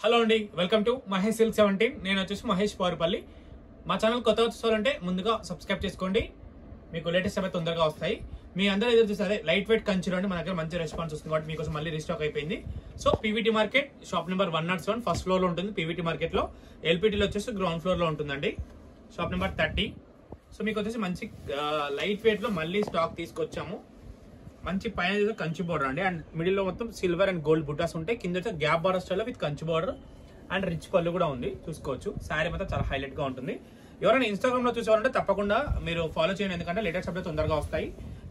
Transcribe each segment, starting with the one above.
Hello అండి, welcome to Mahesh silk 17. నేను వచ్చేసి మహేష్ పౌరుపల్లి. మా ఛానల్ కొత్త వచ్చేవాలంటే ముందుగా సబ్స్క్రైబ్ చేసుకోండి, మీకు లేటెస్ట్ అవి తొందరగా వస్తాయి. మీ అందరూ ఎదురు చూస్తే అదే లైట్ వెయిట్ కంచి అండి, మన దగ్గర మంచి రెస్పాన్స్ వస్తుంది కాబట్టి మీకోసం మళ్ళీ రీస్టాక్ అయిపోయింది. So PVT market shop number 107 first floor లో ఉంటుంది. పీవీటీ మార్కెట్ లో ఎల్పీటీలో వచ్చేసి గ్రౌండ్ ఫ్లోర్ లో ఉంటుందండి, షాప్ నెంబర్ 30. సో మీకు వచ్చేసి మంచి లైట్ వెయిట్ లో మళ్ళీ స్టాక్ తీసుకొచ్చాము. మంచి పైన కంచి బోర్డర్ అండి, అండ్ మిడిల్ లో మొత్తం సిల్వర్ అండ్ గోల్డ్ బుటాస్ ఉంటాయి. కింద gap border style with Kanchi border and rich పళ్ళు కూడా ఉంది, చూసుకోవచ్చు. శారీ మొత్తం చాలా హైలైట్ గా ఉంటుంది. ఎవరైనా ఇన్స్టాగ్రామ్ లో చూసేవారంటే తప్పకుండా మీరు ఫాలో చేయండి, ఎందుకంటే లేటెస్ట్ అప్డేట్ తొందరగా వస్తాయి.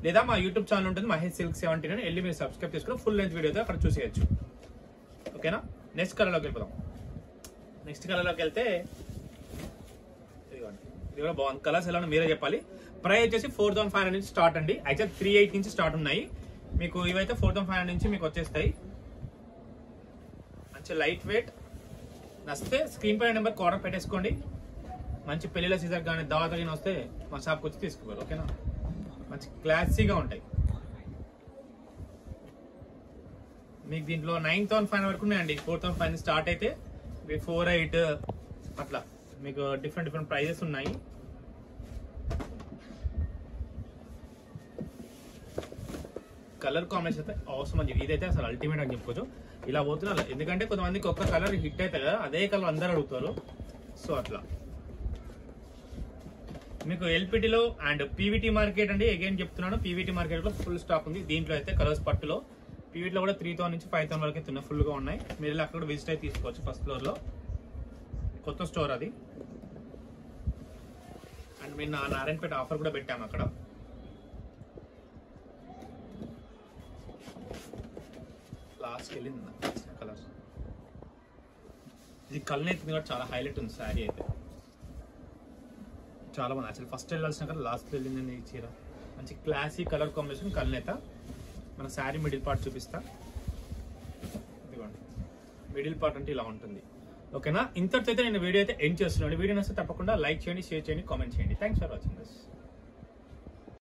లేదా మా యూట్యూబ్ ఛానల్ ఉంటుంది మహేష్ సిల్క్ 17 అని, వెళ్ళి మీరు సబ్స్క్రైబ్ చేసుకుని ఫుల్ లెంత్ వీడియో అక్కడ చూసేయచ్చు. ఓకేనా, నెక్స్ట్ కలర్ లోకి వెళ్ళిపోదాం. నెక్స్ట్ కలర్ లోకి వెళ్తే ఇది కూడా బాగుంది. కలర్స్ ఎలా మీరే చెప్పాలి. ప్రైస్ వచ్చేసి 4500 నుంచి స్టార్ట్ అండి. యాక్చువల్ 38 నుంచి స్టార్ట్ ఉన్నాయి. మీకు ఇవైతే 4500 నుంచి మీకు వచ్చేస్తాయి. మంచి లైట్ వెయిట్. నచ్చితే స్క్రీన్ పై నెంబర్ ఆర్డర్ పెట్టేసుకోండి. మంచి పెళ్లిల సీజన్ కానీ దావత్ కానీ వస్తే మా షాప్కి వచ్చి తీసుకోవాలి. ఓకేనా, మంచి క్లాసీగా ఉంటాయి. మీకు దీంట్లో 9500 వరకు ఉన్నాయండి. 4500 స్టార్ట్ అయితే 48 అట్లా మీకు డిఫరెంట్ ప్రైజెస్ ఉన్నాయి. కలర్ కాంబినేషన్ అయితే అవసరం అని ఇదైతే అసలు అల్టిమేట్ అని చెప్పుకోవచ్చు. ఇలా పోతున్నా, ఎందుకంటే కొంతమందికి ఒక్క కలర్ హిట్ అవుతుంది కదా, అదే కలర్ అందరు అడుగుతారు. సో అట్లా మీకు ఎల్పిటిలో అండ్ పీవీటీ మార్కెట్ అండి, అగైన్ చెప్తున్నాను, పీవీటీ మార్కెట్ లో ఫుల్ స్టాక్ ఉంది. దీంట్లో అయితే కలర్స్ పట్టులో పీవీటీలో కూడా 3000 నుంచి 5000 వరకు అయితే ఫుల్ గా ఉన్నాయి. మీరు అక్కడ విజిట్ అయితే తీసుకోవచ్చు. ఫస్ట్ ఫ్లోర్ లో కొత్త స్టోర్ అది. అండ్ మేము నారాయణపేట ఆఫర్ కూడా పెట్టాము అక్కడ. లాస్ట్ వెళ్ళింది కలర్స్. ఇది కల్నేత్ కూడా చాలా హైలైట్ ఉంది. శారీ అయితే చాలా బాగుంది. యాక్చువల్ ఫస్ట్ వెళ్ళాల్సిన కదా లాస్ట్ వెళ్ళిందండి ఈ చీర. మంచి క్లాసీ కలర్ కాంబినేషన్ కల్నేత. మన శారీ మిడిల్ పార్ట్ చూపిస్తా. ఇదిగోండి, మిడిల్ పార్ట్ అంటే ఇలా ఉంటుంది. ఓకేనా, ఇంతటితో అయితే నేను వీడియో అయితే ఎండ్ చేస్తున్నాను. వీడియో నచ్చితే తప్పకుండా లైక్ చేయండి, షేర్ చేయండి, కామెంట్ చేయండి. Thanks for watching this.